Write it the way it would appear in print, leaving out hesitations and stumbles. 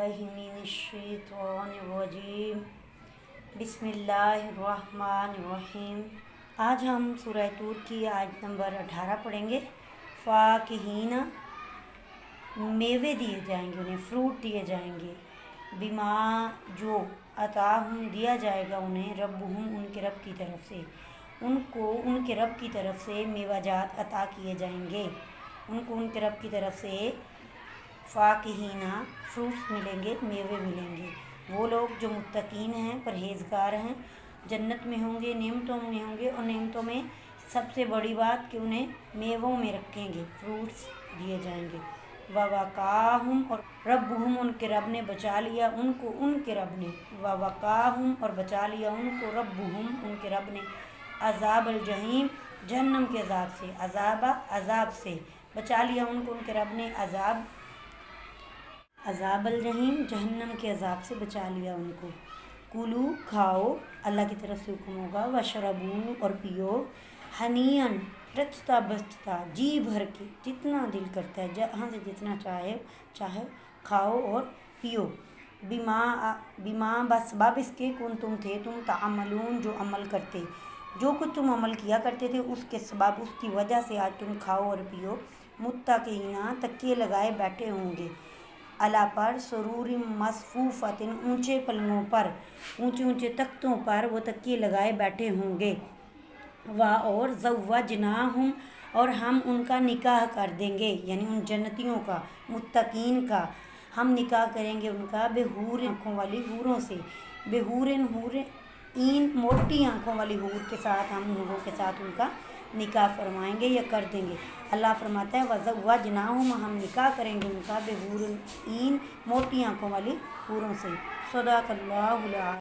बिल्लाहि मिनश्शैतानिर्रजीम। बिस्मिल्लाहिर्रहमानिर्रहीम। आज हम सूरह तूर की आयत नंबर 18 पढ़ेंगे। फ़ाकिहीना, मेवे दिए जाएंगे, उन्हें फ्रूट दिए जाएंगे। बिमा, जो अताहुम दिया जाएगा उन्हें, रब्बुहुम उनके रब की तरफ से, उनको उनके रब की तरफ से मेवाजात अता किए जाएंगे, उनको उनके रब की तरफ से फ़ाकिहीना फ्रूट्स मिलेंगे, मेवे मिलेंगे। वो लोग जो मुत्तकीन हैं, परहेज़गार हैं, जन्नत में होंगे, नेमतों में होंगे। और नेमतों में सबसे बड़ी बात कि उन्हें मेवों में रखेंगे, फ्रूट्स दिए जाएंगे। ववकाहुम, और रब्बुहुम उनके रब ने बचा लिया उनको, उनके रब ने, ववकाहुम और बचा लिया उनको, रब्बुहुम उनके रब ने, अज़ाबल जहीम जहन्नम के अज़ाब से, अज़ाब से बचा लिया उनको, उनके रब ने अज़ाबल जहीम जहन्नम के अज़ाब से बचा लिया उनको। कुलू, खाओ, अल्लाह की तरफ से हुक्म होगा। वशरबू, और पियो, हनीअन रचता बचता, जी भर के, जितना दिल करता है, जहाँ से जितना चाहे खाओ और पियो। बिमा बसबाब इसके कुन तुम थे, तुम तामलून जो अमल करते, जो कुछ तुम अमल किया करते थे उसके सबब, उसकी वजह से आज तुम खाओ और पियो। मुत्तकीना, तकिए लगाए बैठे होंगे, अला पर, सुरूरि मसफूफ़तिन ऊंचे पलंगों पर, ऊंचे ऊंचे तख्तों पर वो तकिए लगाए बैठे होंगे। वाह, और ज़व्वजनाहुम, और हम उनका निकाह कर देंगे, यानी उन जन्नतियों का, मुत्तकीन का हम निकाह करेंगे उनका, बेहूर आँखों वाली हूरों से, बेहूरिन इन मोटी आँखों वाली हूर के साथ, हम हूरों के साथ उनका निकाह फरमाएंगे या कर देंगे। अल्लाह फरमाता है वज़व्वजनाहुम, हम निकाह करेंगे उनका, बेहूरिन मोटी आँखों वाली हूरों से। सदाक़ल्लाहुल